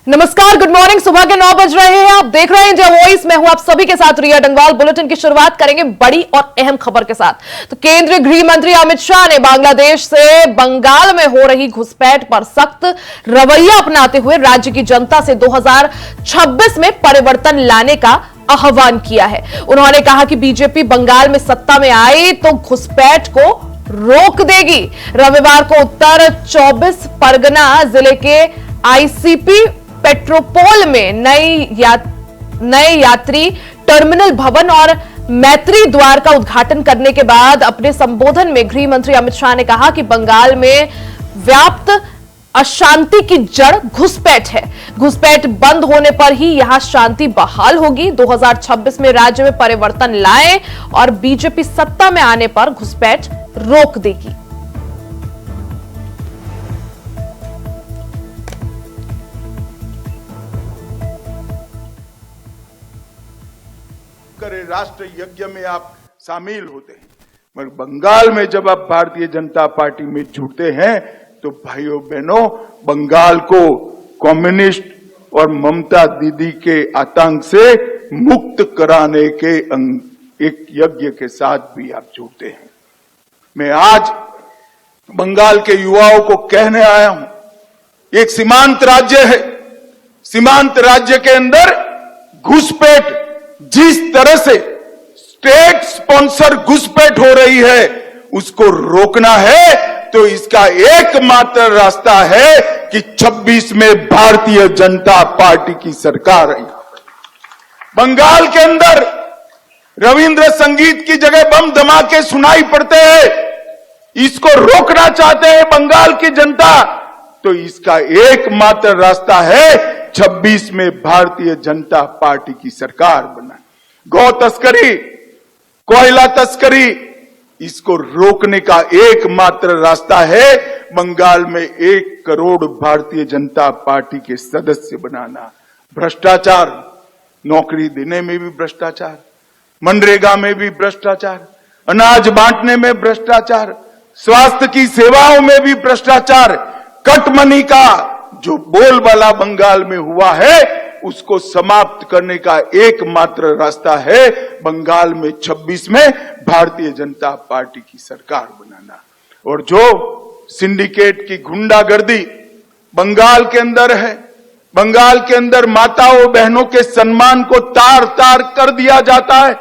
नमस्कार, good morning. सुबह के 9 बज रहे हैं। आप देख रहे हैं इंडिया वॉइस। मैं हूं आप सभी के साथ रिया डंगवाल। बुलेटिन की शुरुआत करेंगे बड़ी और अहम खबर के साथ। तो केंद्रीय गृह मंत्री अमित शाह ने बांग्लादेश से बंगाल में हो रही घुसपैठ पर सख्त रवैया अपनाते हुए राज्य की जनता से 2026 में परिवर्तन लाने का आह्वान किया है। उन्होंने कहा कि बीजेपी बंगाल में सत्ता में आई तो घुसपैठ को रोक देगी। रविवार को उत्तर 24 परगना जिले के आईसीपी पेट्रोपोल में नए यात्री टर्मिनल भवन और मैत्री द्वार का उद्घाटन करने के बाद अपने संबोधन में गृह मंत्री अमित शाह ने कहा कि बंगाल में व्याप्त अशांति की जड़ घुसपैठ है। घुसपैठ बंद होने पर ही यहां शांति बहाल होगी। 2026 में राज्य में परिवर्तन लाएं और बीजेपी सत्ता में आने पर घुसपैठ रोक देगी। राष्ट्र यज्ञ में आप शामिल होते हैं, मगर बंगाल में जब आप भारतीय जनता पार्टी में जुड़ते हैं तो भाइयों बहनों, बंगाल को कम्युनिस्ट और ममता दीदी के आतंक से मुक्त कराने के एक यज्ञ के साथ भी आप जुड़ते हैं। मैं आज बंगाल के युवाओं को कहने आया हूं, एक सीमांत राज्य है। सीमांत राज्य के अंदर घुसपैठ, जिस तरह से स्टेट स्पॉन्सर घुसपैठ हो रही है, उसको रोकना है तो इसका एकमात्र रास्ता है कि 26 में भारतीय जनता पार्टी की सरकार है। बंगाल के अंदर रविंद्र संगीत की जगह बम धमाके सुनाई पड़ते हैं। इसको रोकना चाहते हैं बंगाल की जनता, तो इसका एकमात्र रास्ता है 26 में भारतीय जनता पार्टी की सरकार बना। गौ तस्करी, कोयला तस्करी, इसको रोकने का एकमात्र रास्ता है बंगाल में 1 करोड़ भारतीय जनता पार्टी के सदस्य बनाना। भ्रष्टाचार, नौकरी देने में भी भ्रष्टाचार, मनरेगा में भी भ्रष्टाचार, अनाज बांटने में भ्रष्टाचार, स्वास्थ्य की सेवाओं में भी भ्रष्टाचार, कटमनी का जो बोलबाला बंगाल में हुआ है, उसको समाप्त करने का एकमात्र रास्ता है बंगाल में 26 में भारतीय जनता पार्टी की सरकार बनाना। और जो सिंडिकेट की गुंडागर्दी बंगाल के अंदर है, बंगाल के अंदर माताओं बहनों के सम्मान को तार तार कर दिया जाता है।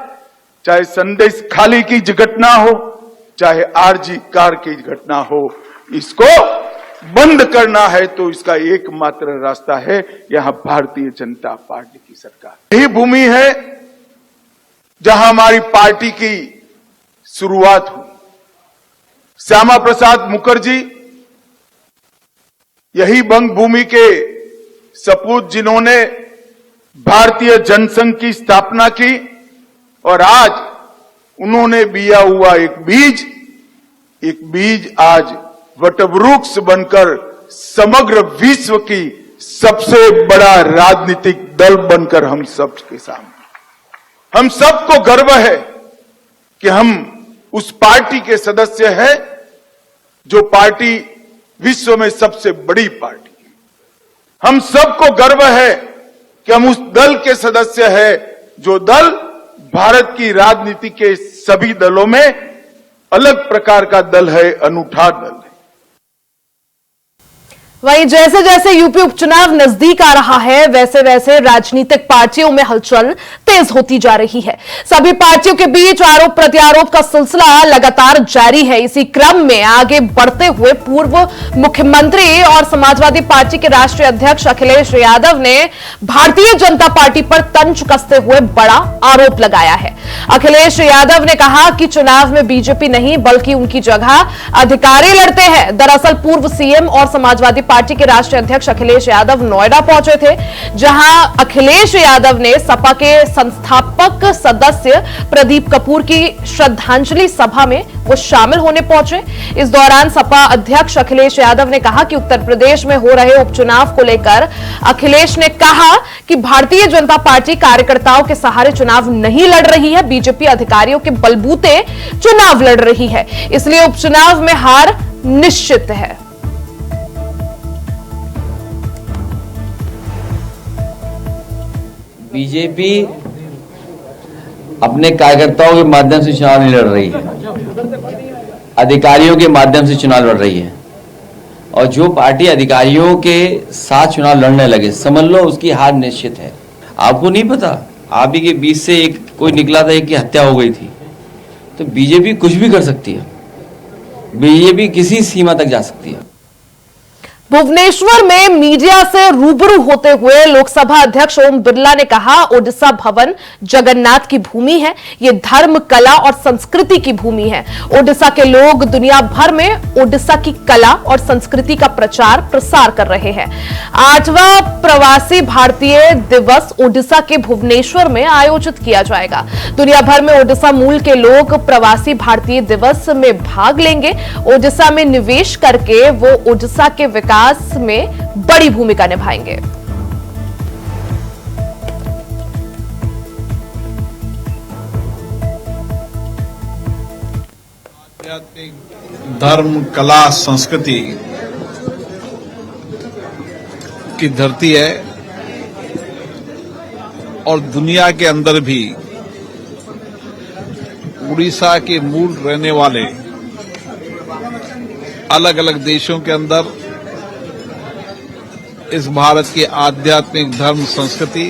चाहे संदेश खाली की घटना हो, चाहे आरजी कार की घटना हो, इसको बंद करना है तो इसका एकमात्र रास्ता है यहां भारतीय जनता पार्टी की सरकार। यही भूमि है जहां हमारी पार्टी की शुरुआत हुई। श्यामा प्रसाद मुखर्जी यही बंग भूमि के सपूत जिन्होंने भारतीय जनसंघ की स्थापना की, और आज उन्होंने बिया हुआ एक बीज आज वटवृक्ष बनकर समग्र विश्व की सबसे बड़ा राजनीतिक दल बनकर हम सबके सामने। हम सबको गर्व है कि हम उस पार्टी के सदस्य हैं जो पार्टी विश्व में सबसे बड़ी पार्टी है। हम सबको गर्व है कि हम उस दल के सदस्य हैं जो दल भारत की राजनीति के सभी दलों में अलग प्रकार का दल है, अनूठा दल है। वहीं जैसे जैसे यूपी उपचुनाव नजदीक आ रहा है, वैसे वैसे राजनीतिक पार्टियों में हलचल तेज होती जा रही है। सभी पार्टियों के बीच आरोप प्रत्यारोप का सिलसिला लगातार जारी है। इसी क्रम में आगे बढ़ते हुए पूर्व मुख्यमंत्री और समाजवादी पार्टी के राष्ट्रीय अध्यक्ष अखिलेश यादव ने भारतीय जनता पार्टी पर तंज कसते हुए बड़ा आरोप लगाया है। अखिलेश यादव ने कहा कि चुनाव में बीजेपी नहीं बल्कि उनकी जगह अधिकारी लड़ते हैं। दरअसल पूर्व सीएम और समाजवादी पार्टी के राष्ट्रीय अध्यक्ष अखिलेश यादव नोएडा पहुंचे थे, जहां अखिलेश यादव ने सपा के संस्थापक सदस्य प्रदीप कपूर की श्रद्धांजलि सभा में वो शामिल होने पहुंचे। इस दौरान सपा अध्यक्ष अखिलेश यादव ने कहा कि उत्तर प्रदेश में हो रहे उपचुनाव को लेकर अखिलेश ने कहा कि भारतीय जनता पार्टी कार्यकर्ताओं के सहारे चुनाव नहीं लड़ रही है, बीजेपी अधिकारियों के बलबूते चुनाव लड़ रही है, इसलिए उपचुनाव में हार निश्चित है। बीजेपी अपने कार्यकर्ताओं के माध्यम से चुनाव नहीं लड़ रही है, अधिकारियों के माध्यम से चुनाव लड़ रही है। और जो पार्टी अधिकारियों के साथ चुनाव लड़ने लगे, समझ लो उसकी हार निश्चित है। आपको नहीं पता, आप ही के बीच से एक कोई निकला था, एक की हत्या हो गई थी। तो बीजेपी कुछ भी कर सकती है, बीजेपी किसी सीमा तक जा सकती है। भुवनेश्वर में मीडिया से रूबरू होते हुए लोकसभा अध्यक्ष ओम बिरला ने कहा, ओडिशा भवन जगन्नाथ की भूमि है, ये धर्म, कला और संस्कृति की भूमि है। ओडिशा के लोग दुनिया भर में ओडिशा की कला और संस्कृति का प्रचार प्रसार कर रहे हैं। 8वां प्रवासी भारतीय दिवस ओडिशा के भुवनेश्वर में आयोजित किया जाएगा। दुनिया भर में ओडिशा मूल के लोग प्रवासी भारतीय दिवस में भाग लेंगे। ओडिशा में निवेश करके वो ओडिशा के विकास में बड़ी भूमिका निभाएंगे। धर्म, कला, संस्कृति की धरती है और दुनिया के अंदर भी उड़ीसा के मूल रहने वाले अलग अलग देशों के अंदर इस भारत की आध्यात्मिक धर्म संस्कृति,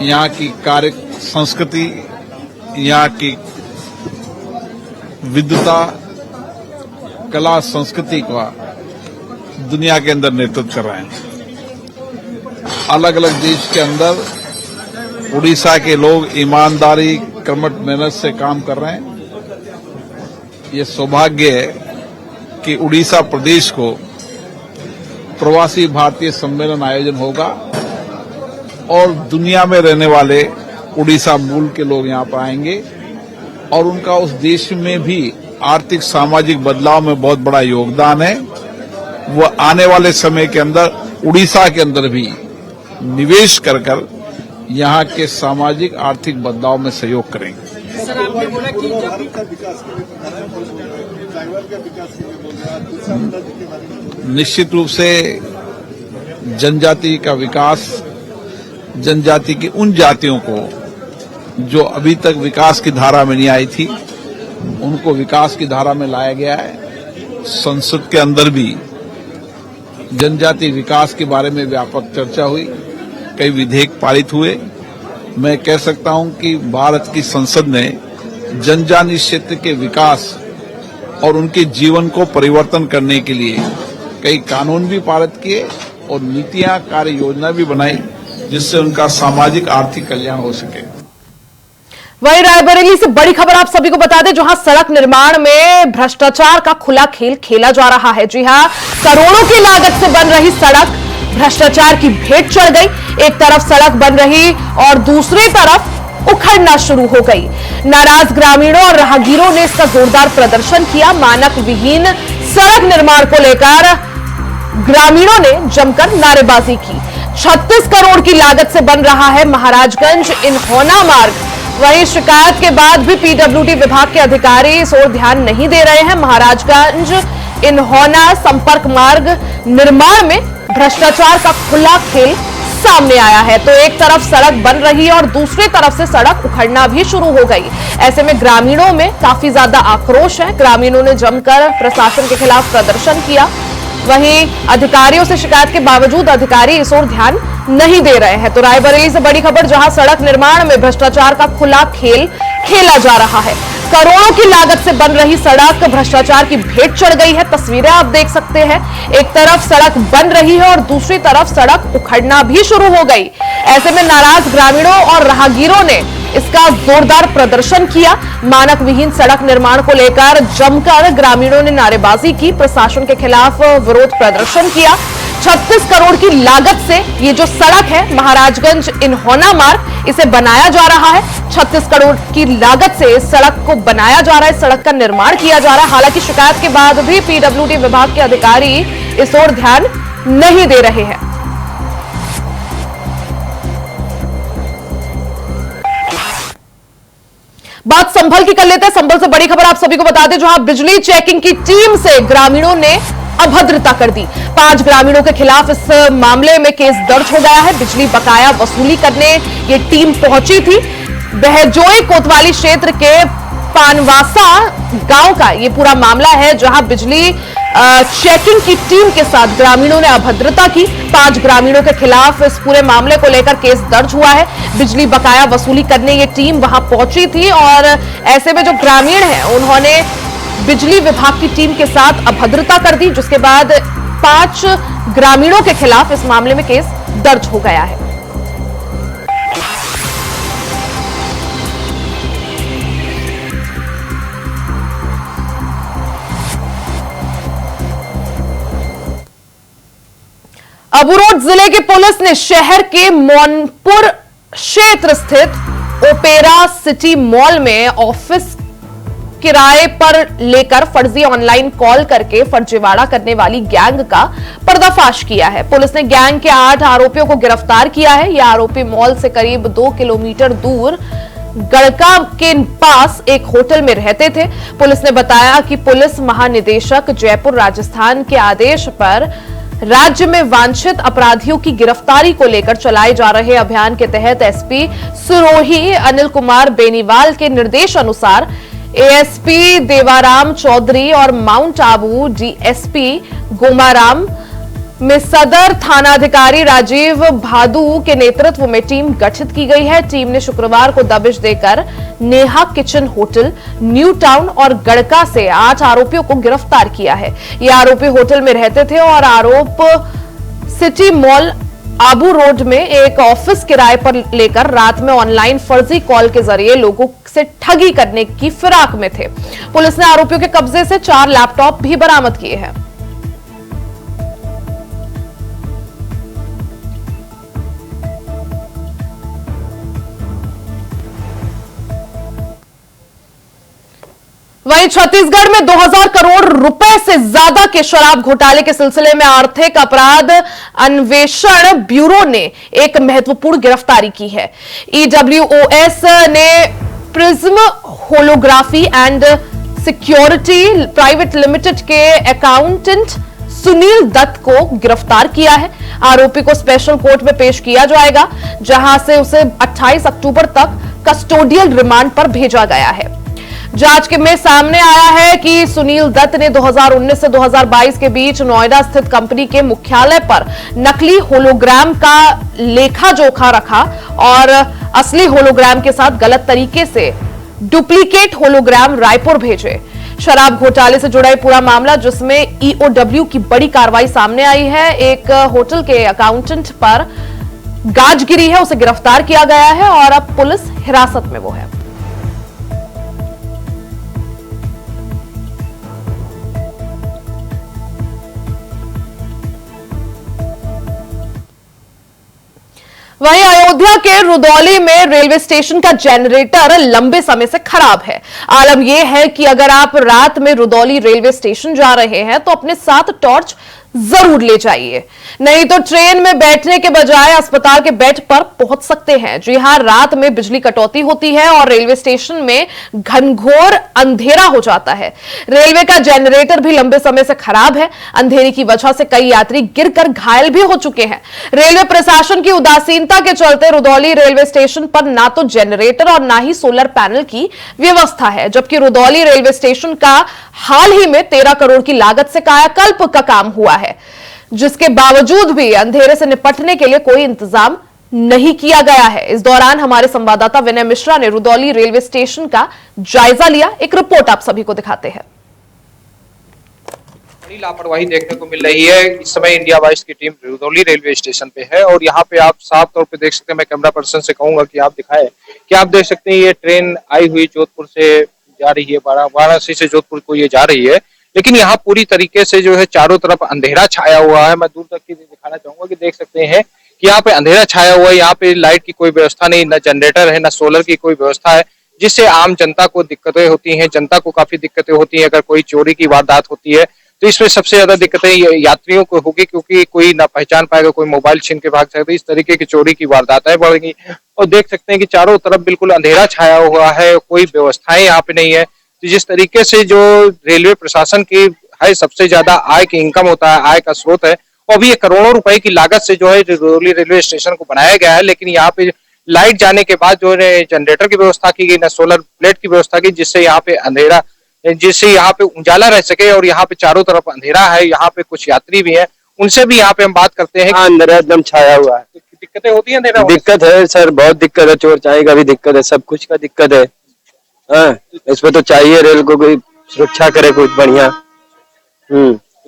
यहाँ की कार्य संस्कृति, यहाँ की विद्वता, कला संस्कृति का दुनिया के अंदर नेतृत्व कर रहे हैं। अलग अलग देश के अंदर उड़ीसा के लोग ईमानदारी, कर्मठ मेहनत से काम कर रहे हैं। ये सौभाग्य है कि उड़ीसा प्रदेश को प्रवासी भारतीय सम्मेलन आयोजन होगा और दुनिया में रहने वाले उड़ीसा मूल के लोग यहां पर आएंगे और उनका उस देश में भी आर्थिक सामाजिक बदलाव में बहुत बड़ा योगदान है। वो आने वाले समय के अंदर उड़ीसा के अंदर भी निवेश कर यहां के सामाजिक आर्थिक बदलाव में सहयोग करेंगे। सर, आपने बोला कि निश्चित रूप से जनजाति का विकास, जनजाति की उन जातियों को जो अभी तक विकास की धारा में नहीं आई थी, उनको विकास की धारा में लाया गया है। संसद के अंदर भी जनजाति विकास के बारे में व्यापक चर्चा हुई, कई विधेयक पारित हुए। मैं कह सकता हूं कि भारत की संसद ने जनजातीय क्षेत्र के विकास और उनके जीवन को परिवर्तन करने के लिए कई कानून भी पारित किए और नीतियां, कार्य योजना भी बनाई, जिससे उनका सामाजिक आर्थिक कल्याण हो सके। वहीं रायबरेली से बड़ी खबर आप सभी को बता दें, जहां सड़क निर्माण में भ्रष्टाचार का खुला खेल खेला जा रहा है। जी हां, करोड़ों की लागत से बन रही सड़क भ्रष्टाचार की भेंट चढ़ गई। एक तरफ सड़क बन रही और दूसरी तरफ उखड़ना शुरू हो गई। नाराज ग्रामीणों और राहगीरों ने इसका जोरदार प्रदर्शन किया। मानक विहीन सड़क निर्माण को लेकर ग्रामीणों ने जमकर नारेबाजी की। 36 करोड़ की लागत से बन रहा है महाराजगंज इन्होना मार्ग। वहीं शिकायत के बाद भी पीडब्ल्यूडी विभाग के अधिकारी इस ओर ध्यान नहीं दे रहे हैं। महाराजगंज इन्होना संपर्क मार्ग निर्माण में भ्रष्टाचार का खुला खेल सामने आया है। तो एक तरफ सड़क बन रही है और दूसरी तरफ से सड़क उखड़ना भी शुरू हो गई। ऐसे में ग्रामीणों में काफी ज्यादा आक्रोश है। ग्रामीणों ने जमकर प्रशासन के खिलाफ प्रदर्शन किया। वहीं अधिकारियों से शिकायत के बावजूद अधिकारी इस ओर ध्यान नहीं दे रहे हैं। तो रायबरेली से बड़ी खबर, जहां सड़क निर्माण में भ्रष्टाचार का खुला खेल खेला जा रहा है। करोड़ों की लागत से बन रही सड़क भ्रष्टाचार की भेंट चढ़ गई है। तस्वीरें आप देख सकते हैं, एक तरफ सड़क बन रही है और दूसरी तरफ सड़क उखड़ना भी शुरू हो गई। ऐसे में नाराज ग्रामीणों और राहगीरों ने इसका जोरदार प्रदर्शन किया। मानक विहीन सड़क निर्माण को लेकर जमकर ग्रामीणों ने नारेबाजी की, प्रशासन के खिलाफ विरोध प्रदर्शन किया। 36 करोड़ की लागत से ये जो सड़क है महाराजगंज इन्होना मार्ग, इसे बनाया जा रहा है। 36 करोड़ की लागत से इस सड़क को बनाया जा रहा है, सड़क का निर्माण किया जा रहा है। हालांकि शिकायत के बाद भी पीडब्ल्यूडी विभाग के अधिकारी इस ओर ध्यान नहीं दे रहे हैं। बात संभल की कर लेते हैं। संभल से बड़ी खबर आप सभी को बता दें, जहां बिजली चेकिंग की टीम से ग्रामीणों ने अभद्रता कर दी। 5 ग्रामीणों के खिलाफ इस मामले में केस दर्ज हो गया है। बिजली बकाया वसूली करने ये टीम पहुंची थी। बहजोई कोतवाली क्षेत्र के पानवासा गांव का ये पूरा मामला है, जहां बिजली चेकिंग की टीम के साथ ग्रामीणों ने अभद्रता की। 5 ग्रामीणों के खिलाफ इस पूरे मामले को लेकर केस दर्ज हुआ है। बिजली बकाया वसूली करने ये टीम वहां पहुंची थी और ऐसे में जो ग्रामीण हैं उन्होंने बिजली विभाग की टीम के साथ अभद्रता कर दी, जिसके बाद 5 ग्रामीणों के खिलाफ इस मामले में केस दर्ज हो गया है। अबूरोड जिले की पुलिस ने शहर के मोनपुर क्षेत्र स्थित ओपेरा सिटी मॉल में ऑफिस किराए पर लेकर फर्जी ऑनलाइन कॉल करके फर्जीवाड़ा करने वाली गैंग का पर्दाफाश किया है। पुलिस ने गैंग के 8 आरोपियों को गिरफ्तार किया है। ये आरोपी मॉल से करीब 2 किलोमीटर दूर गड़का के पास एक होटल में रहते थे। पुलिस ने बताया कि पुलिस महानिदेशक जयपुर राजस्थान के आदेश पर राज्य में वांछित अपराधियों की गिरफ्तारी को लेकर चलाए जा रहे अभियान के तहत एसपी सिरोही अनिल कुमार बेनीवाल के निर्देश अनुसार एएसपी देवाराम चौधरी और माउंट आबू डीएसपी गोमाराम में सदर थानाधिकारी राजीव भादु के नेतृत्व में टीम गठित की गई है। टीम ने शुक्रवार को दबिश देकर Neha kitchen hotel, new town और गड़का से 8 आरोपियों को गिरफ्तार किया है। ये आरोपी होटल में रहते थे और आरोप सिटी मॉल आबू रोड में एक ऑफिस किराए पर लेकर रात में ऑनलाइन फर्जी कॉल के जरिए लोगों से ठगी करने की फिराक में थे। पुलिस ने आरोपियों के कब्जे से 4 लैपटॉप भी बरामद किए हैं। वहीं छत्तीसगढ़ में 2000 करोड़ रुपए से ज्यादा के शराब घोटाले के सिलसिले में आर्थिक अपराध अन्वेषण ब्यूरो ने एक महत्वपूर्ण गिरफ्तारी की है। ईडब्ल्यूओएस ने prism holography and security private limited के अकाउंटेंट सुनील दत्त को गिरफ्तार किया है। आरोपी को स्पेशल कोर्ट में पेश किया जाएगा, जहां से उसे 28 अक्टूबर तक कस्टोडियल रिमांड पर भेजा गया है। जांच में सामने आया है कि सुनील दत्त ने 2019 से 2022 के बीच नोएडा स्थित कंपनी के मुख्यालय पर नकली होलोग्राम का लेखा जोखा रखा और असली होलोग्राम के साथ गलत तरीके से डुप्लीकेट होलोग्राम रायपुर भेजे। शराब घोटाले से जुड़ा पूरा मामला, जिसमें ईओडब्ल्यू की बड़ी कार्रवाई सामने आई है। एक होटल के अकाउंटेंट पर गाज गिरी है, उसे गिरफ्तार किया गया है और अब पुलिस हिरासत में वो है। वहीं अयोध्या के रुदौली में रेलवे स्टेशन का जनरेटर लंबे समय से खराब है। आलम यह है कि अगर आप रात में रुदौली रेलवे स्टेशन जा रहे हैं तो अपने साथ टॉर्च जरूर ले जाइए, नहीं तो ट्रेन में बैठने के बजाय अस्पताल के बेड पर पहुंच सकते हैं। जी हां, रात में बिजली कटौती होती है और रेलवे स्टेशन में घनघोर अंधेरा हो जाता है। रेलवे का जनरेटर भी लंबे समय से खराब है। अंधेरे की वजह से कई यात्री गिरकर घायल भी हो चुके हैं। रेलवे प्रशासन की उदासीनता के चलते रुदौली रेलवे स्टेशन पर ना तो जनरेटर और ना ही सोलर पैनल की व्यवस्था है, जबकि रुदौली रेलवे स्टेशन का हाल ही में 13 करोड़ की लागत से कायाकल्प का काम हुआ है, जिसके बावजूद भी अंधेरे से निपटने के लिए कोई इंतजाम नहीं किया गया है। इस दौरान हमारे संवाददाता विनय मिश्रा ने रुदौली रेलवे स्टेशन का जायजा लिया। एक रिपोर्ट आप सभी को दिखाते हैं। बड़ी लापरवाही देखने को मिल रही है। इस समय इंडिया वाइज की टीम रुदौली रेलवे स्टेशन पे है और यहाँ पे आप साफ तौर पे देख सकते हैं। मैं कैमरा पर्सन से कहूंगा कि आप दिखाएं कि आप देख सकते हैं ये ट्रेन आई हुई जोधपुर से जा रही है, वाराणसी से जोधपुर को ये जा रही है, लेकिन यहाँ पूरी तरीके से जो है चारों तरफ अंधेरा छाया हुआ है। मैं दूर तक की दिखाना चाहूंगा कि देख सकते हैं कि यहाँ पे अंधेरा छाया हुआ है। यहाँ पे लाइट की कोई व्यवस्था नहीं, न जनरेटर है, न सोलर की कोई व्यवस्था है, जिससे आम जनता को दिक्कतें होती हैं। जनता को काफी दिक्कतें होती हैं। अगर कोई चोरी की वारदात होती है तो इसमें सबसे ज्यादा दिक्कतें यात्रियों को होगी, क्योंकि कोई ना पहचान पाएगा, कोई मोबाइल छीन के भाग सकता है। इस तरीके की चोरी की वारदातें बढ़ेंगी और देख सकते हैं कि चारों तरफ बिल्कुल अंधेरा छाया हुआ है, कोई व्यवस्थाएं यहाँ पे नहीं है। तो जिस तरीके से जो रेलवे प्रशासन की है, सबसे ज्यादा आय की इनकम होता है, आय का स्रोत है। और अभी ये करोड़ों रुपए की लागत से जो है रुदौली रेलवे स्टेशन को बनाया गया है, लेकिन यहाँ पे लाइट जाने के बाद जो है जनरेटर की व्यवस्था की गई, न सोलर प्लेट की व्यवस्था की, जिससे यहाँ पे उजाला रह सके। और यहाँ पे चारों तरफ अंधेरा है, यहाँ पे कुछ यात्री भी हैं, उनसे भी यहाँ पे हम बात करते हैं। अंधेरा एकदम छाया हुआ है। दिक्कतें होती है अंधेरा? दिक्कत है सर, बहुत दिक्कत है, चोर चाहे का भी दिक्कत है, सब कुछ का दिक्कत है। हाँ, इसमें तो चाहिए रेल को कोई सुरक्षा करे कुछ बढ़िया।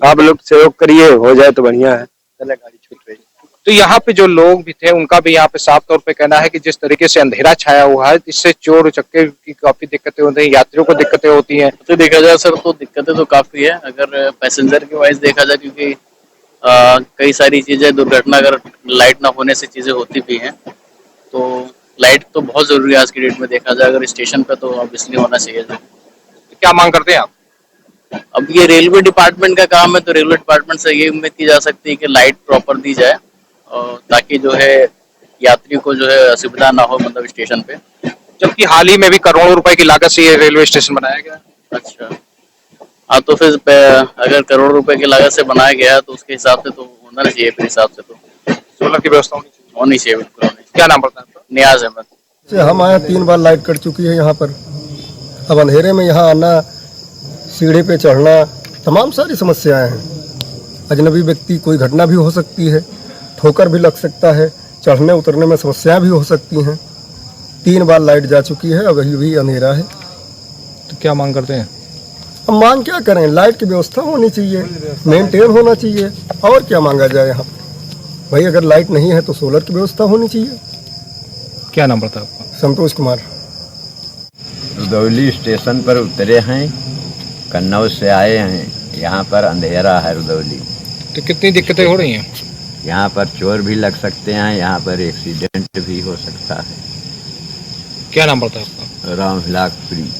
आप लोग सहयोग करिए, हो जाए तो बढ़िया है। चले गाड़ी छूट रही। तो यहाँ पे जो लोग भी थे उनका भी यहाँ पे साफ तौर पे कहना है कि जिस तरीके से अंधेरा छाया हुआ है, इससे चोर उचक्के की काफी दिक्कतें होती हैं, यात्रियों को दिक्कतें होती हैं। तो देखा जाए सर तो दिक्कतें तो काफी है, अगर पैसेंजर की वाइज देखा जाए, क्योंकि कई सारी चीजें दुर्घटना अगर लाइट ना होने से चीजें होती भी हैं, तो लाइट तो बहुत जरूरी है आज की डेट में। देखा जाए अगर स्टेशन पे तो ऑब्वियसली होना चाहिए। क्या मांग करते हैं आप? अब ये रेलवे डिपार्टमेंट का काम है, तो रेलवे डिपार्टमेंट से ये उम्मीद की जा सकती है कि लाइट प्रॉपर दी जाए, ताकि जो है यात्रियों को जो है असुविधा ना हो, मतलब स्टेशन पे। जबकि हाल ही में भी करोड़ों रुपए की लागत से ये रेलवे स्टेशन बनाया गया। अच्छा, हाँ, तो फिर अगर करोड़ रुपए की लागत से बनाया गया है तो उसके हिसाब से तो होना चाहिए, फिर हिसाब से तो सोलर की व्यवस्था होनी चाहिए, बिल्कुल होनी चाहिए। क्या नाम पड़ता है आपका? नियाज अहमद। हम आए 3 बार लाइट कट चुकी है यहाँ पर। अब अंधेरे में यहाँ आना, सीढ़ी पे चढ़ना, तमाम सारी समस्याएं हैं। अजनबी व्यक्ति कोई घटना भी हो सकती है, ठोकर भी लग सकता है, चढ़ने उतरने में समस्याएं भी हो सकती हैं। 3 बार लाइट जा चुकी है, अब अभी भी अंधेरा है। तो क्या मांग करते हैं? अब मांग क्या करें, लाइट की व्यवस्था होनी चाहिए, मेंटेन होना चाहिए, और क्या मांगा जाए यहाँ भाई। अगर लाइट नहीं है तो सोलर की व्यवस्था होनी चाहिए। क्या नाम पड़ता है आपका? संतोष कुमार। रुदौली स्टेशन पर उतरे हैं, कन्नौज से आए हैं। यहाँ पर अंधेरा है रुदौली। तो कितनी दिक्कतें हो रही हैं? यहाँ पर चोर भी लग सकते हैं, यहाँ पर एक्सीडेंट भी हो सकता है। क्या नाम पड़ता है आपका? राम हिलाकपुरी।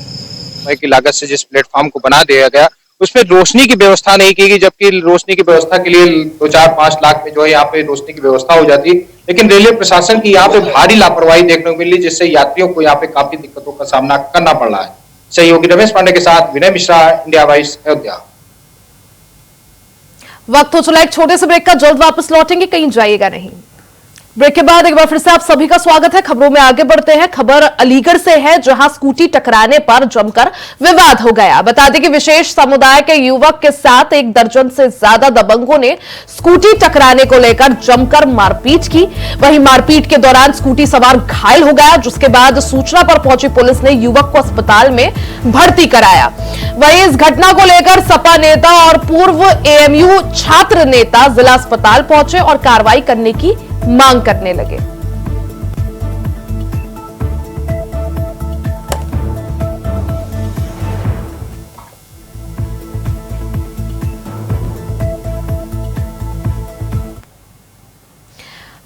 की लागत से जिस प्लेटफॉर्म को बना दिया गया, उसमें रोशनी की व्यवस्था नहीं की गई, जबकि रोशनी की व्यवस्था के लिए 2-4-5 लाख में जो है यहाँ पे रोशनी की व्यवस्था हो जाती। लेकिन रेलवे प्रशासन की यहाँ पे भारी लापरवाही देखने को मिली, जिससे यात्रियों को यहाँ पे काफी दिक्कतों का सामना करना पड़ रहा है। सहयोगी रमेश पांडे के साथ विनय मिश्रा, इंडिया वॉइस, अयोध्या। वक्त हो चला एक छोटे से ब्रेक का, जल्द वापस लौटेंगे, कहीं जाइएगा नहीं। ब्रेक के बाद एक बार फिर से आप सभी का स्वागत है। खबरों में आगे बढ़ते हैं। खबर अलीगढ़ से है, जहां स्कूटी टकराने पर जमकर विवाद हो गया। बता दें कि विशेष समुदाय के युवक के साथ 1 दर्जन से ज्यादा दबंगों ने स्कूटी टकराने को लेकर जमकर मारपीट की। वहीं मारपीट के दौरान स्कूटी सवार घायल हो गया, जिसके बाद सूचना पर पहुंची पुलिस ने युवक को अस्पताल में भर्ती कराया। वहीं इस घटना को लेकर सपा नेता और पूर्व एएमयू छात्र नेता जिला अस्पताल पहुंचे और कार्रवाई करने की मांग करने लगे।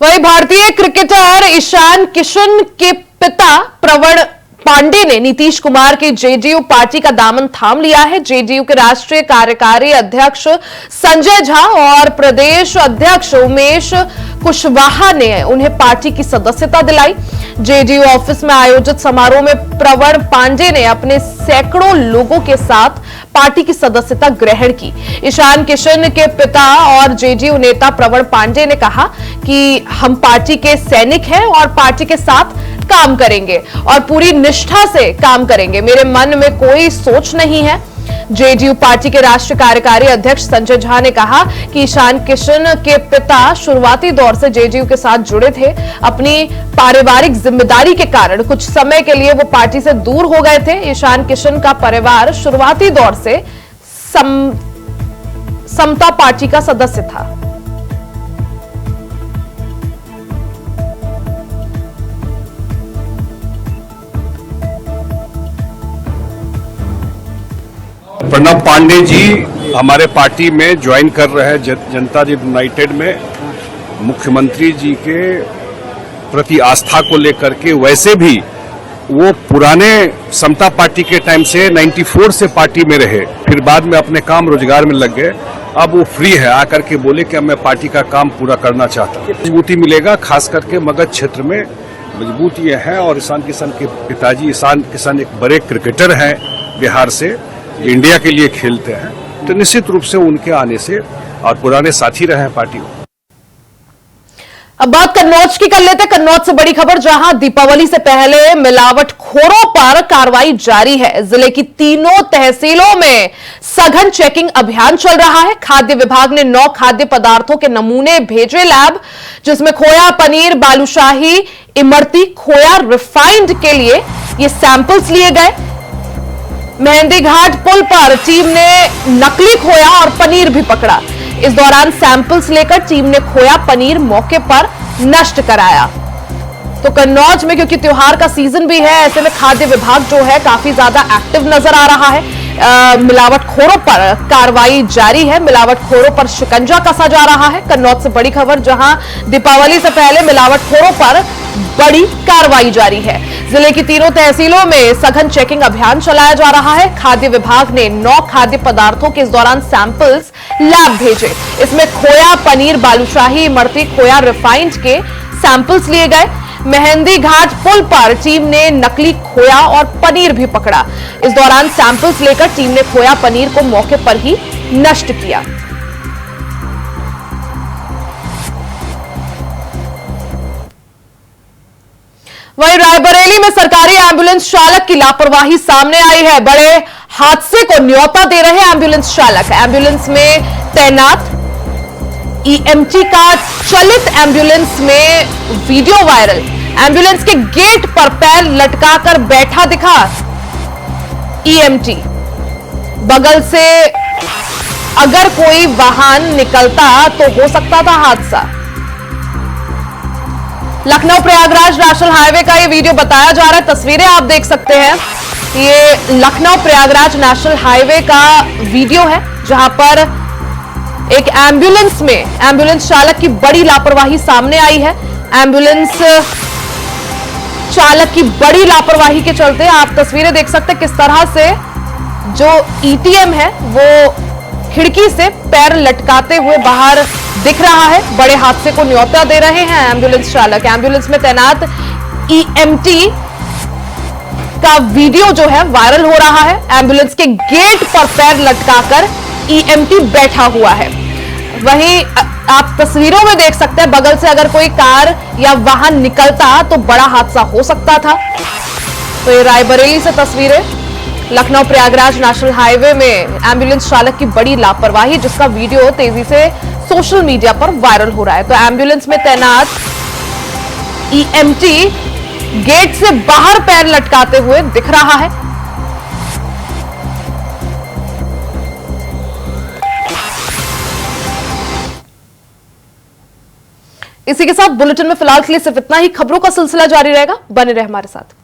वहीं भारतीय क्रिकेटर ईशान किशन के पिता प्रवण पांडे ने नीतीश कुमार की जेडीयू पार्टी का दामन थाम लिया है। जेडीयू के राष्ट्रीय कार्यकारी अध्यक्ष संजय झा और प्रदेश अध्यक्ष उमेश कुशवाहा ने उन्हें पार्टी की सदस्यता दिलाई। जेडीयू ऑफिस में आयोजित समारोह में प्रवण पांडे ने अपने सैकड़ों लोगों के साथ पार्टी की सदस्यता ग्रहण की। ईशान किशन के पिता और जेडीयू नेता प्रवण पांडे ने कहा कि हम पार्टी के सैनिक हैं और पार्टी के साथ काम करेंगे और पूरी निष्ठा से काम करेंगे। मेरे मन में कोई सोच नहीं है। जेडीयू पार्टी के राष्ट्रीय कार्यकारी अध्यक्ष संजय झा ने कहा कि ईशान किशन के पिता शुरुआती दौर से जेडीयू के साथ जुड़े थे। अपनी पारिवारिक जिम्मेदारी के कारण कुछ समय के लिए वो पार्टी से दूर हो गए थे। ईशान किशन का परिवार शुरुआती दौर से समता पार्टी का सदस्य था। प्रणब पांडे जी हमारे पार्टी में ज्वाइन कर रहे हैं जनता दल यूनाइटेड में। मुख्यमंत्री जी के प्रति आस्था को लेकर के, वैसे भी वो पुराने समता पार्टी के टाइम से 94 से पार्टी में रहे, फिर बाद में अपने काम रोजगार में लग गए। अब वो फ्री है, आकर के बोले कि मैं पार्टी का काम पूरा करना चाहता हूँ। मजबूती मिलेगा, खास करके मगध क्षेत्र में मजबूती है। और ईशान किशन के पिताजी ईशान किशन एक बड़े क्रिकेटर हैं बिहार से, इंडिया के लिए खेलते हैं। तो निश्चित रूप से उनके आने से, और पुराने साथी रहे हैं पार्टी में। अब बात कन्नौज की कर लेते हैं। कन्नौज से बड़ी खबर, जहां दीपावली से पहले मिलावटखोरों पर कार्रवाई जारी है। जिले की तीनों तहसीलों में सघन चेकिंग अभियान चल रहा है। खाद्य विभाग ने 9 खाद्य पदार्थों के नमूने भेजे लैब, जिसमें खोया, पनीर, बालूशाही, इमरती, खोया रिफाइंड के लिए ये सैंपल्स लिए गए। मेहंदी घाट पुल पर टीम ने नकली खोया और पनीर भी पकड़ा। इस दौरान सैंपल्स लेकर टीम ने खोया, पनीर मौके पर नष्ट कराया। तो कन्नौज में क्योंकि त्योहार का सीजन भी है, ऐसे में खाद्य विभाग जो है काफी ज्यादा एक्टिव नजर आ रहा है। मिलावटखोरों पर कार्रवाई जारी है, मिलावटखोरों पर शिकंजा कसा जा रहा है। कन्नौज से बड़ी खबर, जहां दीपावली से पहले मिलावटखोरों पर बड़ी कार्रवाई जारी है। जिले की तीनों तहसीलों में सघन चेकिंग अभियान चलाया जा रहा है। खाद्य विभाग ने 9 खाद्य पदार्थों के इस दौरान सैंपल्स लैब भेजे। इसमें खोया, पनीर, बालूशाही, इमरती, खोया रिफाइंड के सैंपल्स लिए गए। मेहंदी घाट पुल पर टीम ने नकली खोया और पनीर भी पकड़ा। इस दौरान सैंपल्स लेकर टीम ने खोया, पनीर को मौके पर ही नष्ट किया। वहीं रायबरेली में सरकारी एम्बुलेंस चालक की लापरवाही सामने आई है। बड़े हादसे को न्योता दे रहे एम्बुलेंस चालक। एम्बुलेंस में तैनात ईएमटी का चलित एम्बुलेंस में वीडियो वायरल। एम्बुलेंस के गेट पर पैर लटकाकर बैठा दिखा ईएमटी। बगल से अगर कोई वाहन निकलता तो हो सकता था हादसा। लखनऊ प्रयागराज नेशनल हाईवे का ये वीडियो बताया जा रहा है, तस्वीरें आप देख सकते हैं। ये लखनऊ प्रयागराज नेशनल हाईवे का वीडियो है, जहां पर एक एम्बुलेंस में एम्बुलेंस चालक की बड़ी लापरवाही सामने आई है। एम्बुलेंस चालक की बड़ी लापरवाही के चलते आप तस्वीरें देख सकते हैं किस तरह से जो ईटीएम है वो खिड़की से पैर लटकाते हुए बाहर दिख रहा है। बड़े हादसे को न्योता दे रहे हैं एम्बुलेंस चालक। एम्बुलेंस में तैनात ईएमटी का वीडियो जो है वायरल हो रहा है। एम्बुलेंस के गेट पर पैर लटकाकर ईएमटी बैठा हुआ है। वहीं आप तस्वीरों में देख सकते हैं बगल से अगर कोई कार या वाहन निकलता तो बड़ा हादसा हो सकता था। तो ये रायबरेली से तस्वीरें, लखनऊ प्रयागराज नेशनल हाईवे में एम्बुलेंस चालक की बड़ी लापरवाही, जिसका वीडियो तेजी से सोशल मीडिया पर वायरल हो रहा है। तो एम्बुलेंस में तैनात ईएमटी गेट से बाहर पैर लटकाते हुए दिख रहा है। इसी के साथ बुलेटिन में फिलहाल के लिए सिर्फ इतना ही। खबरों का सिलसिला जारी रहेगा, बने रहे हमारे साथ।